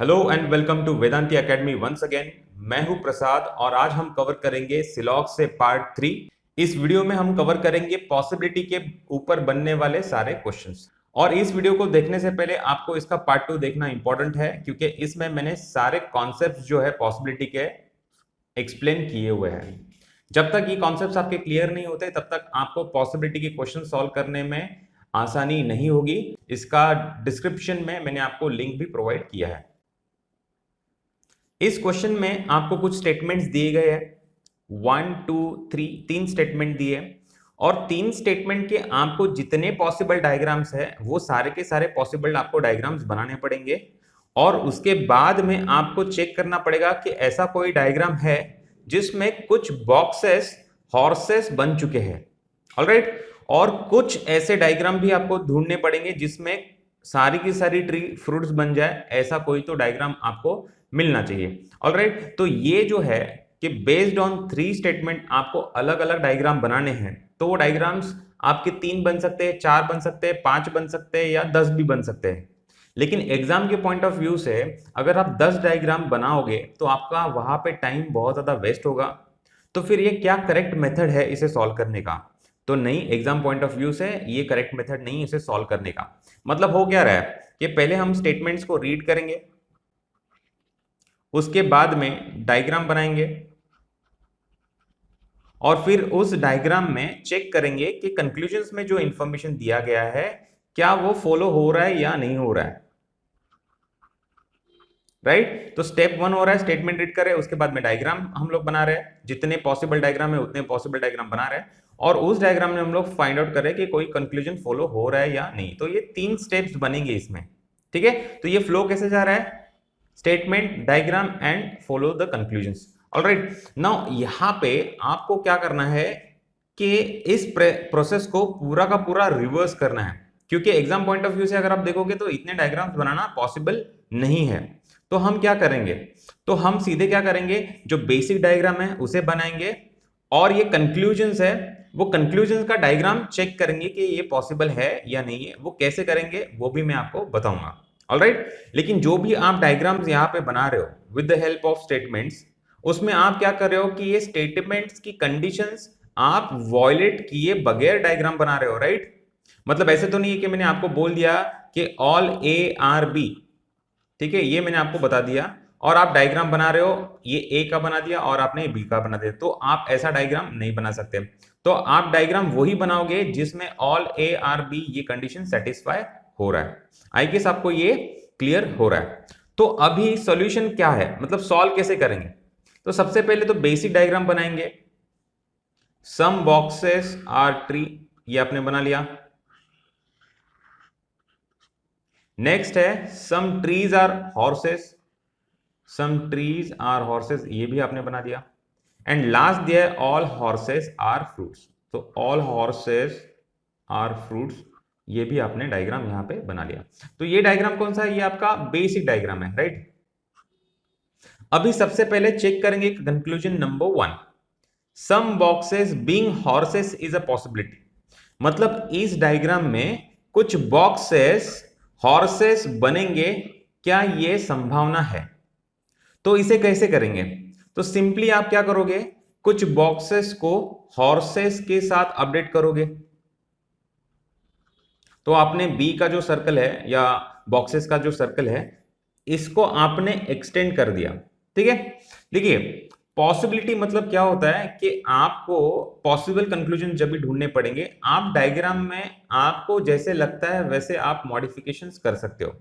Hello and welcome to Vedanti academy once again. मैं हूं प्रसाद और आज हम कवर करेंगे सिलॉग से पार्ट 3। इस वीडियो में हम कवर करेंगे पॉसिबिलिटी के ऊपर बनने वाले सारे क्वेश्चंस। और इस वीडियो को देखने से पहले आपको इसका पार्ट 2 देखना इंपॉर्टेंट है, क्योंकि इसमें मैंने सारे कॉन्सेप्ट जो है पॉसिबिलिटी के एक्सप्लेन किए हुए हैं। जब तक ये कॉन्सेप्ट आपके क्लियर नहीं होते तब तक आपको पॉसिबिलिटी के क्वेश्चन सॉल्व करने में आसानी नहीं होगी। इसका डिस्क्रिप्शन में मैंने आपको लिंक भी प्रोवाइड किया है। इस क्वेश्चन में आपको कुछ स्टेटमेंट्स दिए गए हैं, 1 2 3 तीन स्टेटमेंट दिए, और तीन स्टेटमेंट के आपको जितने पॉसिबल डायग्राम्स है वो सारे के सारे पॉसिबल आपको डायग्राम्स बनाने पड़ेंगे। और उसके बाद में आपको चेक करना पड़ेगा कि ऐसा कोई डायग्राम है जिसमें कुछ बॉक्सेस हॉर्सेस बन चुके हैं। ऑलराइट, और कुछ ऐसे डायग्राम भी आपको ढूंढने पड़ेंगे जिसमें सारी की सारी ट्री फ्रूट्स बन जाए। ऐसा कोई तो डायग्राम आपको मिलना चाहिए। ऑलराइट, तो ये जो है कि बेस्ड ऑन 3 स्टेटमेंट आपको अलग अलग डायग्राम बनाने हैं। तो वो डायग्राम्स आपके 3 बन सकते हैं, 4 बन सकते हैं, 5 बन सकते हैं या 10 भी बन सकते हैं। लेकिन एग्जाम के पॉइंट ऑफ व्यू से अगर आप 10 डायग्राम बनाओगे तो आपका वहां पे टाइम बहुत ज्यादा वेस्ट होगा। तो फिर ये क्या करेक्ट मेथड है इसे सॉल्व करने का? तो नहीं, एग्जाम पॉइंट ऑफ व्यू से ये करेक्ट मेथड नहीं है इसे सॉल्व करने का। मतलब हो क्या रहा है कि पहले हम स्टेटमेंट्स को रीड करेंगे, उसके बाद में डायग्राम बनाएंगे, और फिर उस डायग्राम में चेक करेंगे कि कंक्लूजन्स में जो इंफॉर्मेशन दिया गया है क्या वो फॉलो हो रहा है या नहीं हो रहा है। राइट, तो स्टेप 1 हो रहा है स्टेटमेंट रीड कर रहे हैं, उसके बाद में डायग्राम हम लोग बना रहे हैं। जितने पॉसिबल डायग्राम है उतने पॉसिबल डायग्राम बना रहे हैं, और उस डायग्राम में हम लोग फाइंड आउट कर रहे हैं कि कोई कंक्लूजन फॉलो हो रहा है या नहीं। तो ये 3 स्टेप्स बनेंगे इसमें। ठीक है, तो ये फ्लो कैसे जा रहा है? Statement, diagram and follow the conclusions. Alright, now यहां पे आपको क्या करना है कि इस प्रोसेस को पूरा का पूरा रिवर्स करना है, क्योंकि एग्जाम पॉइंट ऑफ व्यू से अगर आप देखोगे तो इतने डायग्राम्स बनाना पॉसिबल नहीं है। तो हम क्या करेंगे? तो हम सीधे क्या करेंगे, जो बेसिक डायग्राम है उसे बनाएंगे, और ये कंक्लूजन्स है वो कंक्लूजन्स का डायग्राम चेक करेंगे कि ये पॉसिबल है या नहीं है। वो कैसे करेंगे वो भी मैं आपको बताऊंगा। ऑलराइट, लेकिन जो भी आप डायग्राम्स यहाँ पे बना रहे हो with the help of statements, उसमें आप क्या कर रहे हो कि ये स्टेटमेंट्स की कंडीशंस आप वॉयलेट किए बगैर डायग्राम बना रहे हो। राइट, मतलब ऐसे तो नहीं है कि मैंने आपको बोल दिया कि ऑल ए आर बी, ठीक है, ये मैंने आपको बता दिया और आप डायग्राम बना रहे हो, ये ए का बना दिया और आपने बी का बना दिया। तो आप ऐसा डायग्राम नहीं बना सकते। तो आप डायग्राम वही बनाओगे जिसमें ऑल ए आर बी ये कंडीशन सेटिस्फाई हो रहा है। आई गेस आपको ये क्लियर हो रहा है। तो अभी सॉल्यूशन क्या है, मतलब सॉल्व कैसे करेंगे? तो सबसे पहले तो बेसिक डायग्राम बनाएंगे। सम बॉक्सेस आर ट्री, ये आपने बना लिया। नेक्स्ट है some trees are horses, some trees are horses, ये भी आपने बना दिया। एंड लास्ट दिया है ऑल हॉर्सेस आर फ्रूट्स, तो ऑल हॉर्सेस आर फ्रूट्स, ये भी आपने डायग्राम यहां पे बना लिया। तो ये डायग्राम कौन सा है? ये आपका बेसिक डायग्राम है। राइट, अभी सबसे पहले चेक करेंगे conclusion number 1, some boxes being horses is a possibility. मतलब इस डायग्राम में कुछ बॉक्सेस हॉर्सेस बनेंगे, क्या ये संभावना है? तो इसे कैसे करेंगे? तो सिंपली आप क्या करोगे, कुछ बॉक्सेस को हॉर्सेस के साथ अपडेट करोगे। तो आपने बी का जो सर्कल है या बॉक्सेस का जो सर्कल है इसको आपने एक्सटेंड कर दिया। ठीक है, देखिए पॉसिबिलिटी मतलब क्या होता है कि आपको पॉसिबल कंक्लूजन जब भी ढूंढने पड़ेंगे, आप डायग्राम में आपको जैसे लगता है वैसे आप मॉडिफिकेशंस कर सकते हो,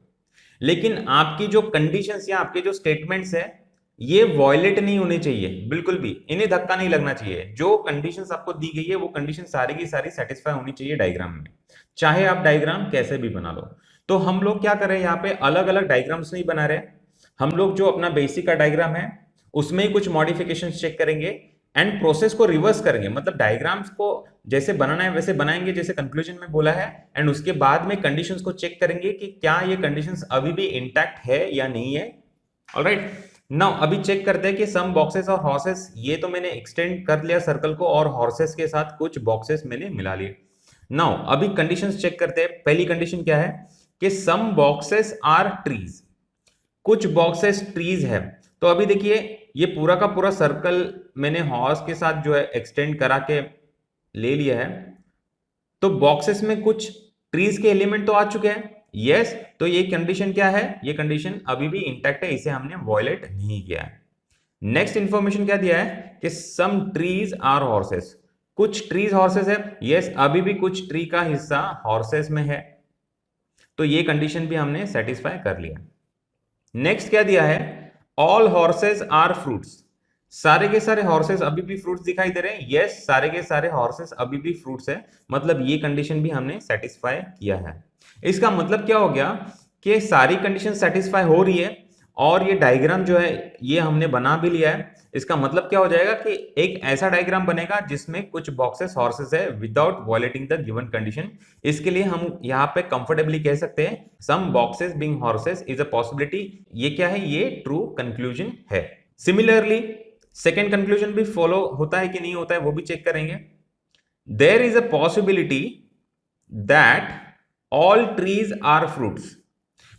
लेकिन आपकी जो कंडीशंस या आपके जो स्टेटमेंट्स है ये वॉयलेट नहीं होने चाहिए बिल्कुल भी, इन्हें धक्का नहीं लगना चाहिए। जो कंडीशंस आपको दी गई है वो कंडीशन सारी की सारी सेटिस्फाई होनी चाहिए डायग्राम में, चाहे आप डायग्राम कैसे भी बना लो। तो हम लोग क्या कर रहे हैं यहाँ पे, अलग अलग डायग्राम्स नहीं बना रहे, हम लोग जो अपना बेसिक का डायग्राम है उसमें ही कुछ मॉडिफिकेशन चेक करेंगे एंड प्रोसेस को रिवर्स करेंगे। मतलब डायग्राम्स को जैसे बनाना है वैसे बनाएंगे जैसे कंक्लूजन में बोला है, एंड उसके बाद में कंडीशंस को चेक करेंगे कि क्या ये कंडीशंस अभी भी इंटैक्ट है या नहीं है। ऑलराइट, नाउ अभी चेक करते हैं कि सम बॉक्सेस और हॉर्सेस, ये तो मैंने एक्सटेंड कर लिया सर्कल को और हॉर्सेस के साथ कुछ बॉक्सेस मैंने मिला लिए। नाउ अभी कंडीशंस चेक करते हैं। पहली कंडीशन क्या है कि सम बॉक्सेस आर ट्रीज। कुछ बॉक्सेस ट्रीज है। तो अभी देखिए ये पूरा का पूरा सर्कल मैंने हॉर्स के साथ जो है एक्सटेंड करा के ले लिया है। तो बॉक्सेस में कुछ ट्रीज के एलिमेंट तो आ चुके हैं, यस। तो ये कंडीशन क्या है, ये कंडीशन अभी भी इंटैक्ट है, इसे हमने वॉयलेट नहीं किया है। नेक्स्ट इंफॉर्मेशन क्या दिया है कि सम ट्रीज आर हॉर्सेस, कुछ ट्रीज हॉर्सेस है, यस। अभी भी कुछ ट्री का हिस्सा हॉर्सेस में है, तो ये कंडीशन भी हमने सेटिस्फाई कर लिया। नेक्स्ट क्या दिया है, ऑल हॉर्सेस आर फ्रूट्स, सारे के सारे हॉर्सेस अभी भी फ्रूट्स दिखाई दे रहे हैं, यस। सारे के सारे हॉर्सेस अभी भी फ्रूट्स है, मतलब ये कंडीशन भी हमने सेटिस्फाई किया है। इसका मतलब क्या हो गया कि सारी कंडीशन सेटिस्फाई हो रही है और ये डायग्राम जो है ये हमने बना भी लिया है। इसका मतलब क्या हो जाएगा कि एक ऐसा डायग्राम बनेगा जिसमें कुछ बॉक्सेस हॉर्सेस है without violating the given condition. इसके लिए हम यहाँ पे कंफर्टेबली कह सकते हैं some boxes being horses is a possibility. ये क्या है, ये ट्रू कंक्लूजन है। सिमिलरली सेकेंड कंक्लूजन भी फॉलो होता है कि नहीं होता है वो भी चेक करेंगे। There is a possibility that all trees are fruits,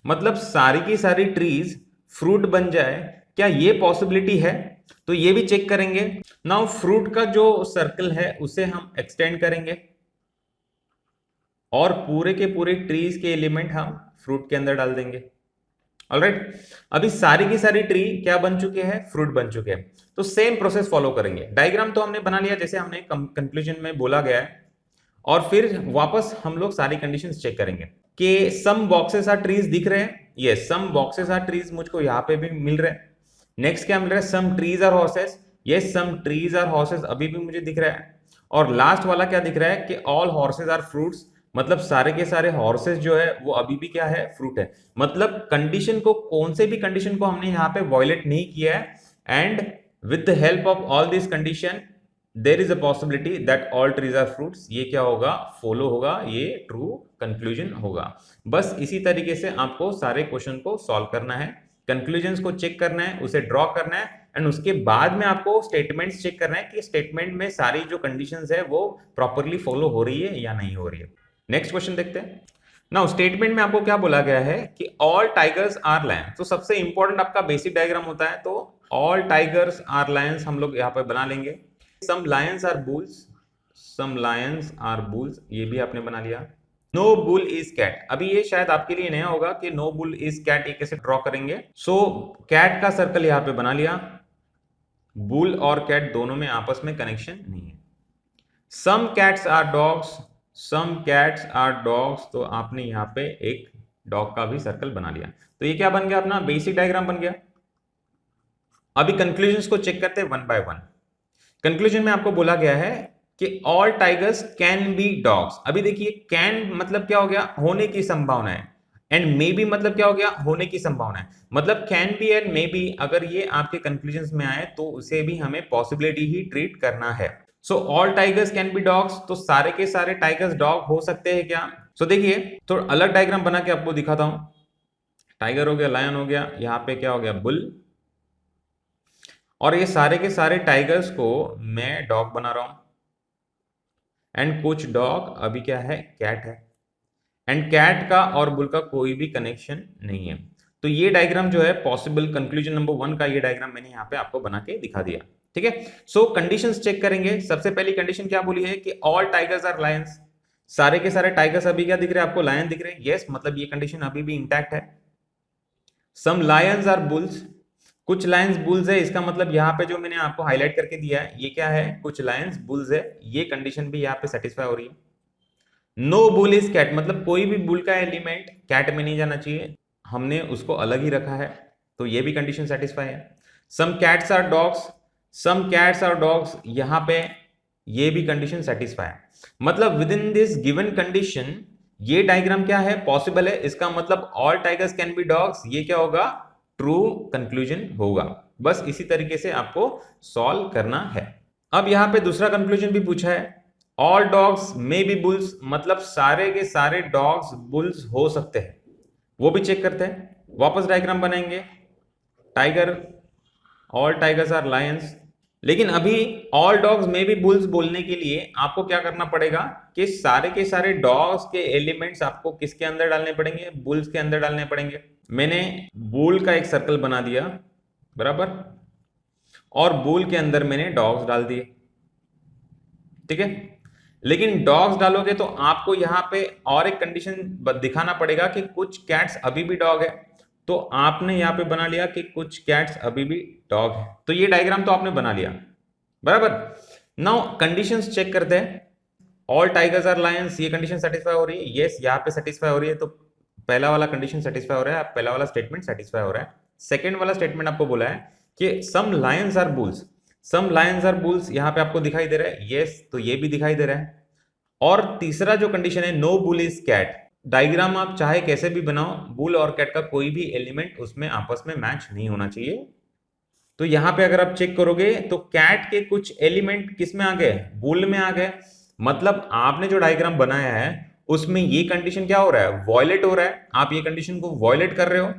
मतलब सारी की सारी ट्रीज फ्रूट बन जाए, क्या ये पॉसिबिलिटी है? तो ये भी चेक करेंगे। नाउ फ्रूट का जो सर्कल है उसे हम एक्सटेंड करेंगे और पूरे के पूरे ट्रीज के एलिमेंट हम फ्रूट के अंदर डाल देंगे। ऑलराइट, अभी सारी की सारी ट्री क्या बन चुके हैं, फ्रूट बन चुके हैं। तो सेम प्रोसेस फॉलो करेंगे। डायग्राम तो हमने बना लिया जैसे हमने कंक्लूजन में बोला गया है, और फिर वापस हम लोग सारी कंडीशंस चेक करेंगे कि सम बॉक्सेस आर ट्रीज दिख रहे हैं, yes. Some boxes are trees मुझको यहां पे भी मिल रहे हैं। नेक्स्ट क्या मिल रहा है, some trees are horses, yes. Some trees are horses अभी भी मुझे दिख रहा है। और लास्ट वाला क्या दिख रहा है कि ऑल हॉर्सेस आर फ्रूट्स, मतलब सारे के सारे हॉर्सेस जो है वो अभी भी क्या है, फ्रूट है। मतलब कंडीशन को, कौन से भी कंडीशन को हमने यहाँ पे वॉयलेट नहीं किया है, and with the help of all this condition there is a possibility that all trees are fruits. ये क्या होगा, फॉलो होगा, ये ट्रू कंक्लूजन होगा। बस इसी तरीके से आपको सारे क्वेश्चन को सॉल्व करना है, कंक्लूजन्स को चेक करना है, उसे ड्रॉ करना है, एंड उसके बाद में आपको स्टेटमेंट्स चेक करना है कि स्टेटमेंट में सारी जो कंडीशंस है वो प्रॉपरली फॉलो हो रही है या नहीं हो रही है। नेक्स्ट क्वेश्चन देखते हैं। नाउ स्टेटमेंट में आपको क्या बोला गया है कि ऑल टाइगर्स आर लायंस। तो सबसे इंपॉर्टेंट आपका बेसिक डायग्राम होता है, तो ऑल टाइगर्स आर लायंस हम लोग यहाँ पे बना लेंगे। Some lions are bulls, some lions are bulls, ये भी आपने बना लिया। नो बुल इज कैट, अभी ये शायद आपके लिए नया होगा कि नो बुल इज कैट, ये कैसे ड्रॉ करेंगे। सो कैट का सर्कल यहाँ पे बना लिया, बुल और कैट दोनों में आपस में कनेक्शन नहीं है। Some cats are dogs, some cats are dogs, तो आपने यहाँ पे एक डॉग का भी सर्कल बना लिया। तो ये क्या बन गया, अपना बेसिक डायग्राम बन गया। अभी कंक्लूजन्स को चेक करते हैं वन बाय वन। कंक्लूजन में आपको बोला गया है कि all tigers can be dogs. अभी देखिए कैन मतलब क्या हो गया, होने की संभावना है, एंड मे बी मतलब क्या हो गया, होने की संभावना है। मतलब can be and may be अगर ये आपके कंक्लूजन्स में आए तो उसे भी हमें पॉसिबिलिटी ही ट्रीट करना है। So all tigers can be dogs, तो सारे के सारे टाइगर्स डॉग हो सकते हैं क्या? सो देखिए तो अलग डायग्राम बना के आपको दिखाता हूं। टाइगर हो गया, लायन हो गया, यहाँ पे क्या हो गया, बुल, और ये सारे के सारे टाइगर्स को मैं डॉग बना रहा हूं, एंड कुछ डॉग अभी क्या है, कैट है, एंड कैट का और बुल का कोई भी कनेक्शन नहीं है। तो ये डायग्राम जो है पॉसिबल कंक्लूजन नंबर 1 का ये डायग्राम मैंने यहाँ पे आपको बना के दिखा दिया, ठीक है। सो कंडीशंस चेक करेंगे। सबसे पहली कंडीशन क्या बोली है कि ऑल टाइगर्स आर लायंस, सारे के सारे टाइगर्स अभी क्या दिख रहे हैं आपको, लायन दिख रहे हैं, यस। मतलब ये कंडीशन अभी भी इंटैक्ट है। सम लायंस आर बुल्स, कुछ लायंस बुल्स है, इसका मतलब यहाँ पे जो मैंने आपको हाईलाइट करके दिया है ये क्या है, कुछ लायंस बुल्स है, ये कंडीशन भी यहाँ पे सेटिस्फाई हो रही है। नो बुल इज कैट, मतलब कोई भी बुल का एलिमेंट कैट में नहीं जाना चाहिए, हमने उसको अलग ही रखा है, तो ये भी कंडीशन सेटिस्फाई है। Some cats are dogs, some cats are dogs, यहां पे ये भी कंडीशन सेटिस्फाई है। मतलब with in this given condition ये डायग्राम क्या है, पॉसिबल है। इसका मतलब all tigers can be dogs, ये क्या होगा, ट्रू कंक्लूजन होगा। बस इसी तरीके से आपको सॉल्व करना है। अब यहां पे दूसरा कंक्लूजन भी पूछा है, all dogs may be bulls, मतलब सारे के सारे डॉग्स बुल्स हो सकते हैं, वो भी चेक करते हैं। वापस डायग्राम बनाएंगे, tiger, all tigers are lions, लेकिन अभी ऑल डॉग्स में भी बुल्स बोलने के लिए आपको क्या करना पड़ेगा कि सारे के सारे डॉग्स के एलिमेंट्स आपको किसके अंदर डालने पड़ेंगे, बुल्स के अंदर डालने पड़ेंगे। मैंने बुल का एक सर्कल बना दिया, बराबर, और बुल के अंदर मैंने डॉग्स डाल दिए, ठीक है। लेकिन डॉग्स डालोगे तो आपको यहां पे और एक कंडीशन दिखाना पड़ेगा कि कुछ कैट्स अभी भी डॉग है। तो आपने यहां पे बना लिया कि कुछ कैट्स अभी भी डॉग है, तो ये डायग्राम तो आपने बना लिया, बराबर। नाउ कंडीशंस चेक करते हैं। ऑल टाइगर्स आर लायंस, ये कंडीशन सेटिस्फाई हो रही है, यस यहाँ पे सेटिस्फाई हो रही है, तो पहला वाला कंडीशन सेटिस्फाई हो रहा है, पहला वाला स्टेटमेंट सेटिस्फाई हो रहा है। सेकंड वाला स्टेटमेंट आपको बोला है कि some lions are bulls, some lions are bulls यहाँ पे आपको दिखाई दे रहा है, यस, तो ये भी दिखाई दे रहा है। और तीसरा जो कंडीशन है, no bull is cat, diagram आप चाहे कैसे भी बनाओ, बुल और कैट का कोई भी एलिमेंट उसमें आपस में मैच नहीं होना चाहिए। तो यहां पे अगर आप चेक करोगे तो कैट के कुछ एलिमेंट किस में आ गए, बुल में आ गए। मतलब आपने जो डायग्राम बनाया है उसमें ये कंडीशन क्या हो रहा है, वॉयलेट हो रहा है, आप ये कंडीशन को वॉयलेट कर रहे हो,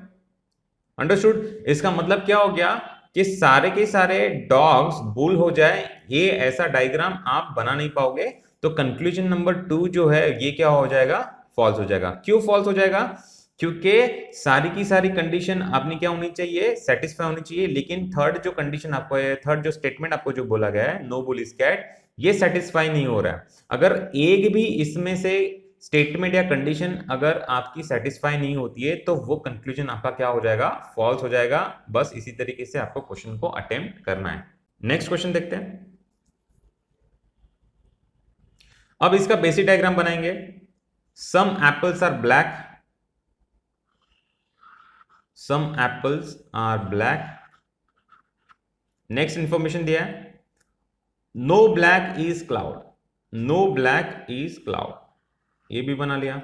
अंडरस्टूड। इसका मतलब क्या हो गया कि सारे के सारे डॉग्स बुल हो जाए, ये ऐसा डायग्राम आप बना नहीं पाओगे। तो कंक्लूजन नंबर 2 जो है ये क्या हो जाएगा, फॉल्स हो जाएगा। क्यों फॉल्स हो जाएगा, क्योंकि सारी की सारी कंडीशन आपने क्या होनी चाहिए, सेटिस्फाई होनी चाहिए। लेकिन थर्ड जो कंडीशन आपको है, थर्ड जो स्टेटमेंट आपको जो बोला गया है, नो बुल इज कैट, ये सेटिस्फाई नहीं हो रहा है। अगर एक भी इसमें से स्टेटमेंट या कंडीशन अगर आपकी सेटिस्फाई नहीं होती है तो वो कंक्लूजन आपका क्या हो जाएगा, फॉल्स हो जाएगा। बस इसी तरीके से आपको क्वेश्चन को अटेम्प्ट करना है। नेक्स्ट क्वेश्चन देखते हैं। अब इसका बेसिक डायग्राम बनाएंगे। Some apples are black, some apples are black. Next information दिया है, no black is cloud, no black is cloud, ये भी बना लिया।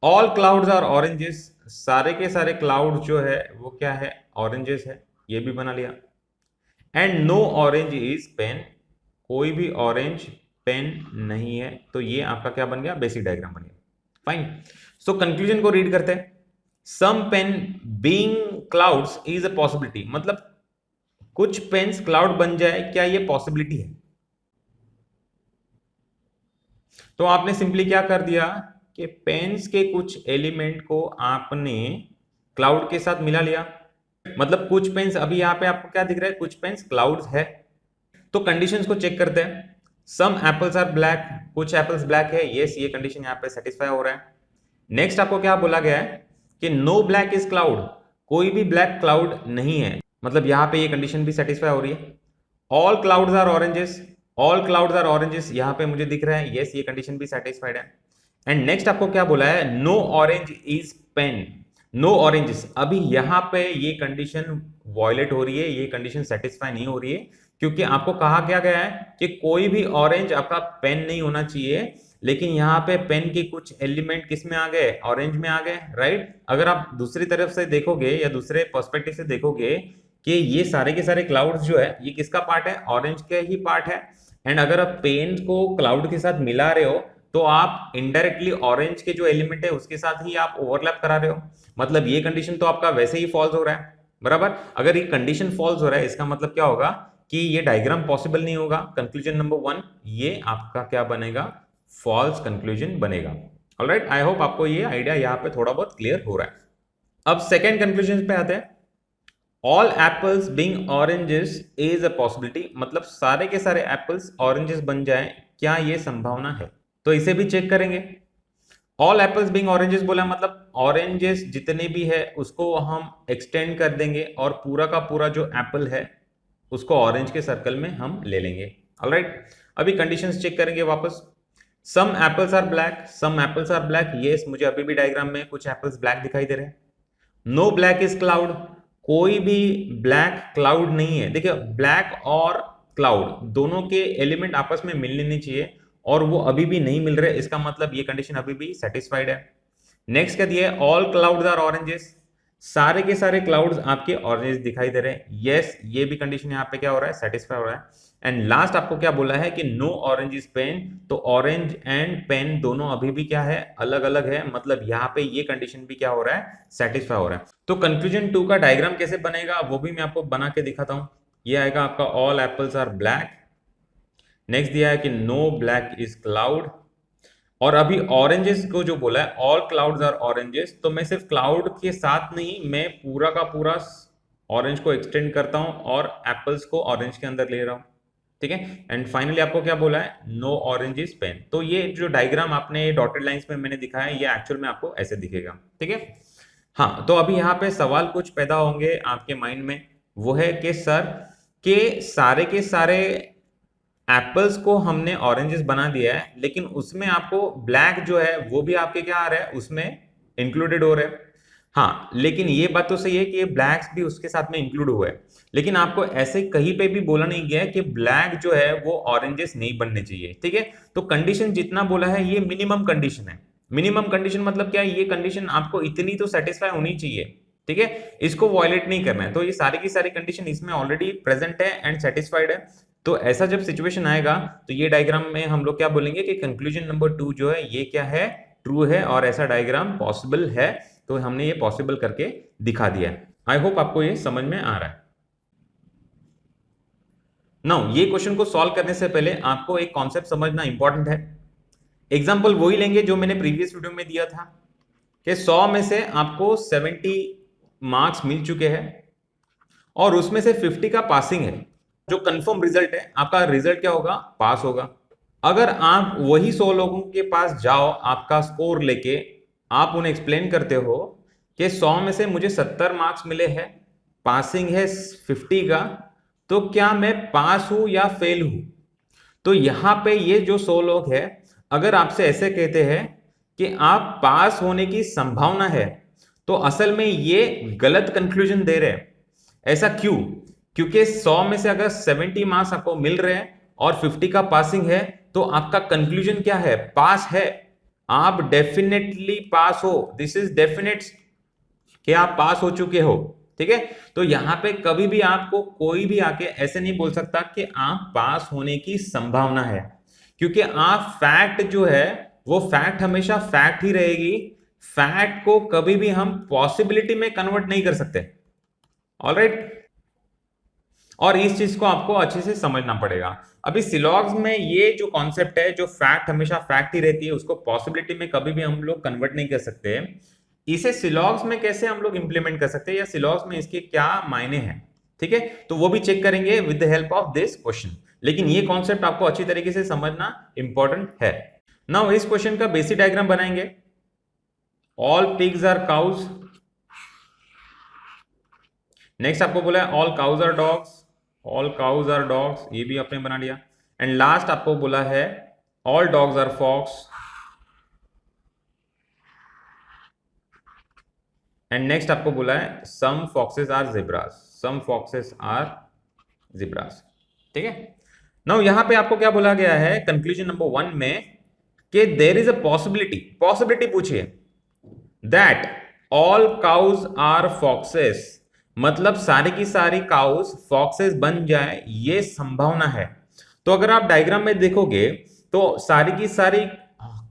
ऑल क्लाउड्स आर ऑरेंजेस, सारे के सारे क्लाउड जो है वो क्या है, ऑरेंजेस है, ये भी बना लिया। And no orange is pen, कोई भी ऑरेंज पेन नहीं है। तो ये आपका क्या बन गया, बेसिक डायग्राम बन गया। फाइन। सो कंक्लूजन को रीड करते हैं। Some pen being clouds is a possibility, मतलब कुछ पेन्स क्लाउड बन जाए, क्या ये पॉसिबिलिटी है। तो आपने सिंपली क्या कर दिया कि पेन्स के कुछ एलिमेंट को आपने क्लाउड के साथ मिला लिया। मतलब कुछ पेन्स, अभी यहां पे आपको क्या दिख रहा है, कुछ पेन्स क्लाउड्स है। तो कंडीशंस को चेक करते हैं। सम एप्पल्स आर ब्लैक, कुछ एप्पल्स ब्लैक है, यस, ये कंडीशन यहां पे सेटिस्फाई हो रहा है। नेक्स्ट आपको क्या बोला गया है कि नो ब्लैक इज क्लाउड, कोई भी ब्लैक क्लाउड नहीं है, मतलब यहां पे ये कंडीशन भी सेटिस्फाई हो रही है। All clouds are oranges, all clouds are oranges यहां पे मुझे दिख रहा है, यस, ये कंडीशन भी सेटिस्फाइड है। एंड नेक्स्ट आपको क्या बोला है, no orange is pen, no oranges, अभी यहां पे ये कंडीशन वॉयलेट हो रही है, ये कंडीशन सेटिस्फाई नहीं हो रही है, क्योंकि आपको कहा क्या गया है कि कोई भी ऑरेंज आपका पेन नहीं होना चाहिए। लेकिन यहाँ पे पेन के कुछ एलिमेंट किस में आ गए, ऑरेंज में आ गए, राइट। अगर आप दूसरी तरफ से देखोगे या दूसरे पर्सपेक्टिव से देखोगे कि ये सारे के सारे क्लाउड्स जो है ये किसका पार्ट है, ऑरेंज का ही पार्ट है। एंड अगर आप पेन को क्लाउड के साथ मिला रहे हो तो आप इनडायरेक्टली ऑरेंज के जो एलिमेंट है उसके साथ ही आप ओवरलैप करा रहे हो। मतलब ये कंडीशन तो आपका वैसे ही फॉल्स हो रहा है, बराबर। अगर ये कंडीशन फॉल्स हो रहा है इसका मतलब क्या होगा कि ये डायग्राम पॉसिबल नहीं होगा। कंक्लूजन नंबर 1 ये आपका क्या बनेगा, फॉल्स कंक्लूजन बनेगा। ऑलराइट, आई होप आपको ये आइडिया यहाँ पे थोड़ा बहुत क्लियर हो रहा है। अब सेकेंड कंक्लूजन पे आते हैं। All apples being oranges is a possibility, मतलब सारे के सारे एप्पल्स ऑरेंजेस बन जाए, क्या ये संभावना है। तो इसे भी चेक करेंगे। ऑल एप्पल्स बीइंग ऑरेंजेस बोला मतलब ऑरेंजेस जितने भी है उसको हम एक्सटेंड कर देंगे और पूरा का पूरा जो एप्पल है उसको ऑरेंज के सर्कल में हम ले लेंगे। ऑलराइट, अभी कंडीशंस चेक करेंगे वापस। Some apples are black, some apples are black, yes, मुझे अभी भी डायग्राम में कुछ एप्पल्स ब्लैक दिखाई दे रहे हैं। नो ब्लैक इज क्लाउड, कोई भी ब्लैक क्लाउड नहीं है। देखिए ब्लैक और क्लाउड दोनों के एलिमेंट आपस में मिलने नहीं चाहिए और वो अभी भी नहीं मिल रहे, इसका मतलब ये कंडीशन अभी भी सेटिस्फाइड है। नेक्स्ट क्या दिया है, ऑल क्लाउड्स आर ऑरेंजेस, सारे के सारे क्लाउड्स आपके ऑरेंज दिखाई दे रहे हैं, यस, ये भी कंडीशन यहाँ पे क्या हो रहा है, सेटिस्फाई हो रहा है। एंड लास्ट आपको क्या बोला है कि नो ऑरेंज इज पेन, तो ऑरेंज एंड पेन दोनों अभी भी क्या है, अलग अलग है, मतलब यहाँ पे ये कंडीशन भी क्या हो रहा है, सेटिस्फाई हो रहा है। तो कंक्लूजन 2 का डायग्राम कैसे बनेगा वो भी मैं आपको बना के दिखाता हूँ। ये आएगा आपका all apples are black. Next दिया है कि नो ब्लैक इज क्लाउड। और अभी ऑरेंजेस को जो बोला है ऑल क्लाउड्स आर ऑरेंजेस, तो मैं सिर्फ क्लाउड के साथ नहीं, मैं पूरा का पूरा ऑरेंज को एक्सटेंड करता हूं और एप्पल्स को ऑरेंज के अंदर ले रहा हूं। ठीक है। एंड फाइनली आपको क्या बोला है, नो ऑरेंज इज पेन। तो ये जो डायग्राम आपने डॉटेड लाइंस में मैंने दिखाया है, ये एक्चुअल में आपको ऐसे दिखेगा। ठीक है। हाँ, तो अभी यहाँ पे सवाल कुछ पैदा होंगे आपके माइंड में, वो है कि सर के सारे एप्पल्स को हमने ऑरेंजेस बना दिया है, लेकिन उसमें आपको ब्लैक जो है वो भी आपके क्या आ रहा है, उसमें इंक्लूडेड हो रहा है। हाँ, लेकिन ये बात तो सही है कि ये ब्लैक्स भी उसके साथ में इंक्लूड हुआ है, लेकिन आपको ऐसे कहीं पे भी बोला नहीं गया है कि ब्लैक जो है वो ऑरेंजेस नहीं बनने चाहिए। ठीक है। तो कंडीशन जितना बोला है ये मिनिमम कंडीशन है। मिनिमम कंडीशन मतलब क्या है, ये कंडीशन आपको इतनी तो सेटिस्फाई होनी चाहिए। ठीक है, इसको वॉयलेट नहीं करना है। तो ये सारी की सारी कंडीशन इसमें ऑलरेडी प्रेजेंट है एंड सेटिस्फाइड है। तो ऐसा जब सिचुएशन आएगा तो ये डायग्राम में हम लोग क्या बोलेंगे कि कंक्लूजन नंबर 2 जो है ये क्या है, ट्रू है, और ऐसा डायग्राम पॉसिबल है। तो हमने ये पॉसिबल करके दिखा दिया है। आई होप आपको ये समझ में आ रहा है। नाउ ये क्वेश्चन को सॉल्व करने से पहले आपको एक कॉन्सेप्ट समझना इंपॉर्टेंट है। एग्जाम्पल वही लेंगे जो मैंने प्रीवियस वीडियो में दिया था कि 100 में से आपको 70 मार्क्स मिल चुके हैं और उसमें से 50 का पासिंग है। जो कंफर्म रिजल्ट है, आपका रिजल्ट क्या होगा, पास होगा। अगर आप वही 100 लोगों के पास जाओ आपका स्कोर लेके, आप उन्हें एक्सप्लेन करते हो कि 100 में से मुझे 70 मार्क्स मिले हैं, पासिंग है 50 का, तो क्या मैं पास हूं या फेल हूं? तो यहां पे ये जो 100 लोग हैं, अगर आपसे ऐसे कहते हैं कि आप पास होने की संभावना है, तो असल में ये गलत कंक्लूजन दे रहे हैं। ऐसा क्यों? क्योंकि 100 में से अगर 70 मार्क्स आपको मिल रहे हैं और 50 का पासिंग है, तो आपका कंक्लूजन क्या है, पास है। आप डेफिनेटली पास हो, दिस इज डेफिनेट कि आप पास हो चुके हो। ठीक है। तो यहां पे कभी भी आपको कोई भी आके ऐसे नहीं बोल सकता कि आप पास होने की संभावना है, क्योंकि आप फैक्ट जो है वो फैक्ट हमेशा फैक्ट ही रहेगी। फैक्ट को कभी भी हम पॉसिबिलिटी में कन्वर्ट नहीं कर सकते। ऑलराइट। और इस चीज को आपको अच्छे से समझना पड़ेगा। अभी सिलॉग्स में ये जो कॉन्सेप्ट है, जो फैक्ट हमेशा फैक्ट ही रहती है, उसको पॉसिबिलिटी में कभी भी हम लोग कन्वर्ट नहीं कर सकते। इसे सिलॉग्स में कैसे हम लोग इंप्लीमेंट कर सकते हैं, या सिलॉग्स में इसके क्या मायने हैं, ठीक है, तो वो भी चेक करेंगे with the help of this question. लेकिन ये कॉन्सेप्ट आपको अच्छी तरीके से समझना इंपॉर्टेंट है। नाउ इस क्वेश्चन का बेसिक डायग्राम बनाएंगे। All pigs are cows. Next आपको बोला है all cows are dogs. All cows are dogs, ये भी आपने बना लिया। एंड लास्ट आपको बोला है all dogs are fox. And next आपको बोला है some foxes are zebras. Some foxes are zebras. ठीक है। नाउ यहां पे आपको क्या बोला गया है कंक्लूजन नंबर 1 में कि there is a possibility, possibility पूछिए, that all cows are foxes, मतलब सारी की सारी काउस फॉक्सेस बन जाए, ये संभावना है। तो अगर आप डायग्राम में देखोगे तो सारी की सारी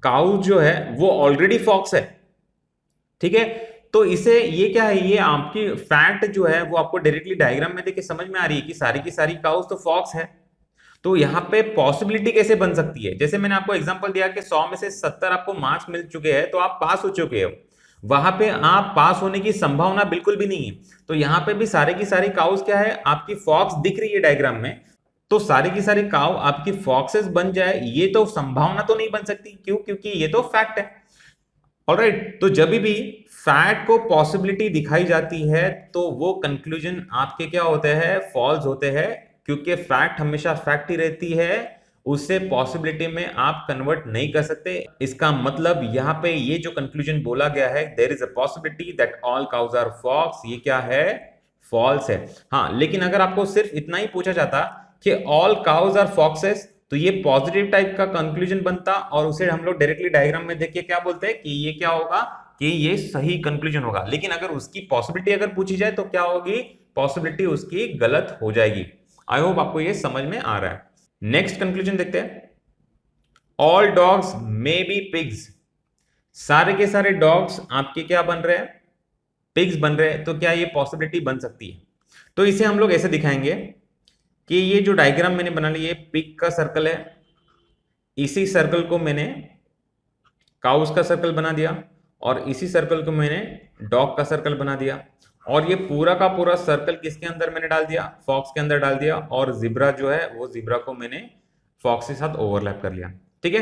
काउस जो है वो ऑलरेडी फॉक्स है। ठीक है। तो इसे ये क्या है, ये आपकी फैक्ट जो है वो आपको डायरेक्टली डायग्राम में देख के समझ में आ रही है कि सारी की सारी काउस तो फॉक्स है। तो यहाँ पे पॉसिबिलिटी कैसे बन सकती है, जैसे मैंने आपको एग्जांपल दिया कि 100 में से 70 आपको मार्क्स मिल चुके हैं, तो आप पास हो चुके हो। वहां पे आप पास होने की संभावना बिल्कुल भी नहीं है। तो यहाँ पे भी सारे की सारी काउस क्या है, आपकी फॉक्स दिख रही है डायग्राम में। तो सारी की सारी काउ आपकी फॉक्सेस बन जाए, ये तो संभावना तो नहीं बन सकती। क्यों? क्योंकि ये तो फैक्ट है। ऑलराइट। तो जब भी फैक्ट को पॉसिबिलिटी दिखाई जाती है तो वो कंक्लूजन आपके क्या होते हैं, फॉल्स होते हैं, क्योंकि फैक्ट हमेशा फैक्ट ही रहती है, उससे पॉसिबिलिटी में आप कन्वर्ट नहीं कर सकते। इसका मतलब यहाँ पे ये जो कंक्लूजन बोला गया है, there is a possibility that all cows are fox, ये क्या है, फॉल्स है। हाँ, लेकिन अगर आपको सिर्फ इतना ही पूछा जाता कि ऑल काउज आर फॉक्सेस, तो ये पॉजिटिव टाइप का कंक्लूजन बनता और उसे हम लोग डायरेक्टली डायग्राम में देख के क्या बोलते हैं कि ये क्या होगा, कि ये सही कंक्लूजन होगा। लेकिन अगर उसकी पॉसिबिलिटी अगर पूछी जाए तो क्या होगी, पॉसिबिलिटी उसकी गलत हो जाएगी। आई होप आपको ये समझ में आ रहा है। नेक्स्ट कंक्लूजन देखते हैं। All dogs may be pigs, सारे के सारे डॉग्स आपके क्या बन रहे हैं, पिग्स बन रहे हैं। तो क्या ये पॉसिबिलिटी बन सकती है? तो इसे हम लोग ऐसे दिखाएंगे कि ये जो डायग्राम मैंने बना लिया, ये पिग का सर्कल है, इसी सर्कल को मैंने काउस का सर्कल बना दिया और इसी सर्कल को मैंने डॉग का सर्कल बना दिया, और ये पूरा का पूरा सर्कल किसके अंदर मैंने डाल दिया, फॉक्स के अंदर डाल दिया, और जिब्रा जो है वो जिब्रा को मैंने फॉक्स के साथ ओवरलैप कर लिया। ठीक है,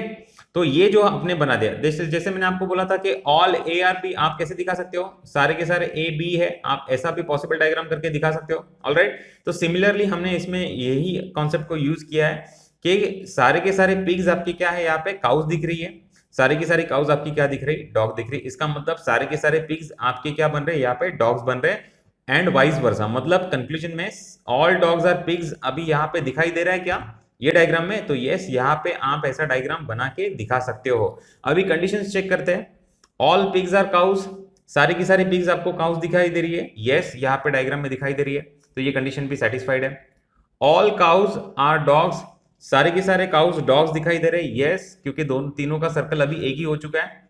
तो ये जो आपने बना दिया, जैसे जैसे मैंने आपको बोला था कि ऑल ए आर बी आप कैसे दिखा सकते हो, सारे के सारे ए बी है, आप ऐसा भी पॉसिबल डायग्राम करके दिखा सकते हो। ऑलराइट, तो सिमिलरली हमने इसमें यही कॉन्सेप्ट को यूज किया है कि सारे के सारे पिग्स आपकी क्या है, यहाँ पे काउस दिख रही है, सारी की सारी काउस आपकी क्या दिख रही, डॉग दिख रही। इसका मतलब सारे के सारे पिग्स आपके क्या बन रहे हैं, यहाँ पे डॉग्स बन रहे हैं एंड वाइस वर्सा। मतलब कंक्लूजन में ऑल डॉग्स आर पिग्स अभी यहाँ पे दिखाई दे रहा है क्या, ये डायग्राम में, तो यस यहाँ पे आप ऐसा डायग्राम बना के दिखा सकते हो। अभी कंडीशंस चेक करते हैं। ऑल पिग्स आर काउस, सारी की सारी पिग्स आपको काउस दिखाई दे रही है, यस यहाँ पे डायग्राम में दिखाई दे रही है, तो ये कंडीशन भी सेटिस्फाइड है। ऑल काउस आर डॉग्स, सारे के सारे काउस डॉग्स दिखाई दे रहे हैं, यस क्योंकि दोनों तीनों का सर्कल अभी एक ही हो चुका है।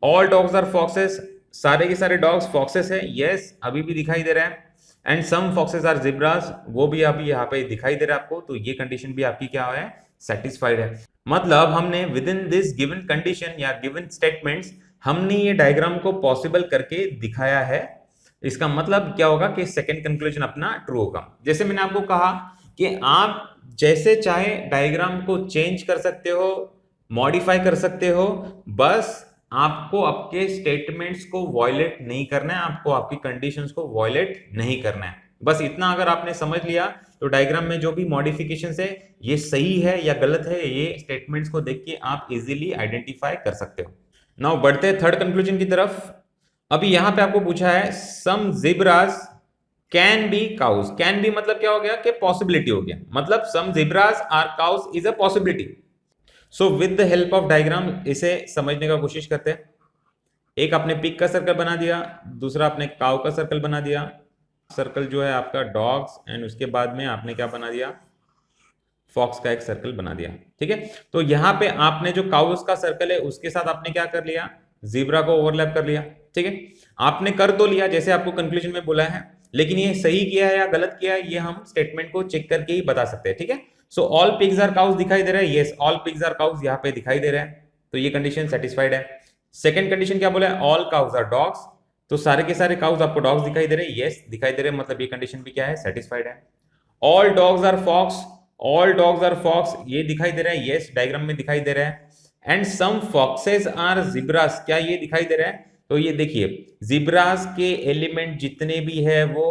ऑल डॉग्स आर फॉक्सेस, सारे के सारे डॉग्स फॉक्सेस है, यस अभी भी दिखाई दे रहा है। एंड सम फॉक्सेस आर जिब्रास, वो भी अभी यहाँ पे दिखाई दे रहा है आपको, तो ये कंडीशन भी आपकी क्या है, सेटिस्फाइड है। मतलब हमने with in this given condition या गिवन स्टेटमेंट्स हमने ये डायग्राम को पॉसिबल करके दिखाया है। इसका मतलब क्या होगा कि सेकंड कंक्लूजन अपना ट्रू होगा। जैसे मैंने आपको कहा कि आप जैसे चाहे डायग्राम को चेंज कर सकते हो, मॉडिफाई कर सकते हो, बस आपको आपके स्टेटमेंट्स को वॉयलेट नहीं करना है, आपको आपकी कंडीशंस को वॉयलेट नहीं करना है। बस इतना अगर आपने समझ लिया तो डायग्राम में जो भी मॉडिफिकेशंस है ये सही है या गलत है, ये स्टेटमेंट्स को देख के आप इजीली आइडेंटिफाई कर सकते हो। नाउ बढ़ते हैं थर्ड कंक्लूजन की तरफ। अभी यहां पे आपको पूछा है some zebras can be cows, can be मतलब क्या हो गया कि पॉसिबिलिटी हो गया, मतलब some zebras are cows is a possibility. So with the help of diagram इसे समझने का कोशिश करते हैं। एक आपने पिग का सर्कल बना दिया, दूसरा आपने काउ का सर्कल बना दिया, सर्कल जो है आपका डॉग्स, एंड उसके बाद में आपने क्या बना दिया, फॉक्स का एक सर्कल बना दिया। ठीक है, तो यहाँ पे आपने जो काउस का सर्कल है उसके साथ आपने क्या कर लिया, जीब्रा को ओवरलैप कर लिया। ठीक है, आपने कर तो लिया जैसे आपको कंक्लूजन में बोला है, लेकिन ये सही किया है या गलत किया है ये हम स्टेटमेंट को चेक करके ही बता सकते हैं। ठीक है, so all pigs are cows दिखाई दे रहा है, yes all pigs are cows यहाँ पे दिखाई दे रहा है, तो ये कंडीशन सेटिस्फाइड है। सेकंड कंडीशन क्या बोला है, ऑल काउस आर डॉग्स, तो सारे के सारे काउस आपको डॉग्स दिखाई दे रहे हैं, यस दिखाई दे रहे हैं, मतलब ये कंडीशन भी क्या है, सेटिस्फाइड है। All dogs are fox, all dogs are fox, ये दिखाई दे रहा है, यस डायग्राम में दिखाई दे रहा है। एंड सम फॉक्सेस आर जिब्रास, क्या ये दिखाई दे रहा है, तो ये देखिए जिब्रास के एलिमेंट जितने भी है वो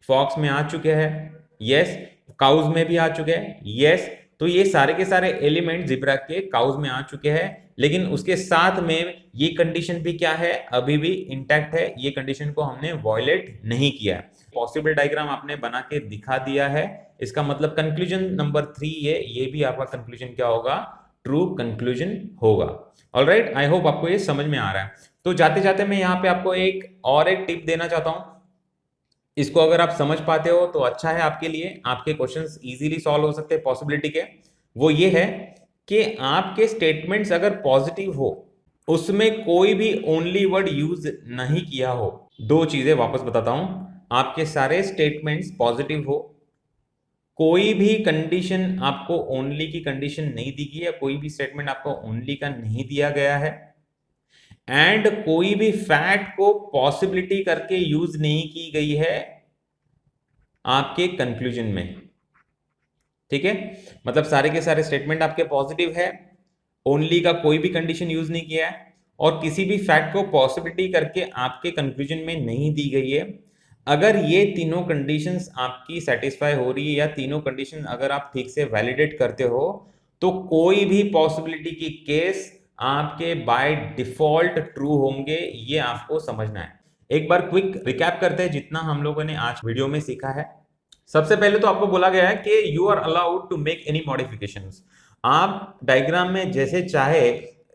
फॉक्स में आ चुके हैं, यस काउज में भी आ चुके हैं, यस तो ये सारे के सारे एलिमेंट जिब्रा के काउज में आ चुके हैं, लेकिन उसके साथ में ये कंडीशन भी क्या है, अभी भी इंटैक्ट है, ये कंडीशन को हमने वॉयलेट नहीं किया है। पॉसिबल डायग्राम आपने बना के दिखा दिया है, इसका मतलब कंक्लूजन नंबर 3 ये भी आपका कंक्लूजन क्या होगा, ट्रू कंक्लूजन होगा। ऑलराइट, आई होप आपको ये समझ में आ रहा है। तो जाते जाते मैं यहाँ पे आपको एक टिप देना चाहता हूं, इसको अगर आप समझ पाते हो तो अच्छा है आपके लिए, आपके क्वेश्चंस इजीली सॉल्व हो सकते हैं पॉसिबिलिटी के। वो ये है कि आपके स्टेटमेंट्स अगर पॉजिटिव हो, उसमें कोई भी ओनली वर्ड यूज नहीं किया हो, दो चीजें वापस बताता हूं, आपके सारे स्टेटमेंट्स पॉजिटिव हो, कोई भी कंडीशन आपको ओनली की कंडीशन नहीं दी गई है, कोई भी स्टेटमेंट आपको ओनली का नहीं दिया गया है, एंड कोई भी फैक्ट को पॉसिबिलिटी करके यूज नहीं की गई है आपके कंक्लूजन में। ठीक है, मतलब सारे के सारे स्टेटमेंट आपके पॉजिटिव है, ओनली का कोई भी कंडीशन यूज नहीं किया है, और किसी भी फैक्ट को पॉसिबिलिटी करके आपके कंक्लूजन में नहीं दी गई है। अगर ये तीनों कंडीशंस आपकी सेटिस्फाई हो रही है या तीनों कंडीशन अगर आप ठीक से वैलिडेट करते हो, तो कोई भी पॉसिबिलिटी की केस आपके बाय डिफॉल्ट ट्रू होंगे, ये आपको समझना है। एक बार क्विक रिकैप करते हैं जितना हम लोगों ने आज वीडियो में सीखा है। सबसे पहले तो आपको बोला गया है कि you are allowed to make any modifications, आप डायग्राम में जैसे चाहे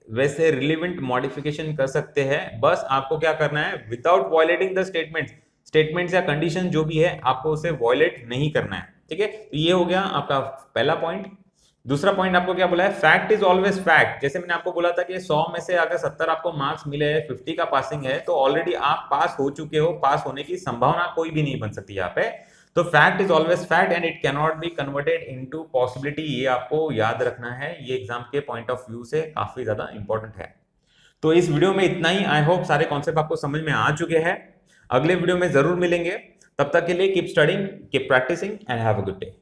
वैसे रिलेवेंट मॉडिफिकेशन कर सकते हैं, बस आपको क्या करना है, विदाउट वॉयलेटिंग द स्टेटमेंट्स या कंडीशन जो भी है आपको उसे वॉयलेट नहीं करना है। ठीक है, तो ये हो गया आपका पहला पॉइंट। दूसरा पॉइंट आपको क्या बोला है, फैक्ट इज ऑलवेज फैक्ट। जैसे मैंने आपको बोला था कि 100 में से अगर 70 आपको मार्क्स मिले हैं, 50 का पासिंग है, तो ऑलरेडी आप पास हो चुके हो, पास होने की संभावना कोई भी नहीं बन सकती यहाँ पे। तो fact is always fact and it can not be converted into possibility, ये आपको याद रखना है, ये एग्जाम के पॉइंट ऑफ व्यू से काफी ज्यादा इंपॉर्टेंट है। तो इस वीडियो में इतना ही। आई होप सारे कॉन्सेप्ट आपको समझ में आ चुके हैं। अगले वीडियो में जरूर मिलेंगे, तब तक के लिए keep studying, keep practising and have a good day.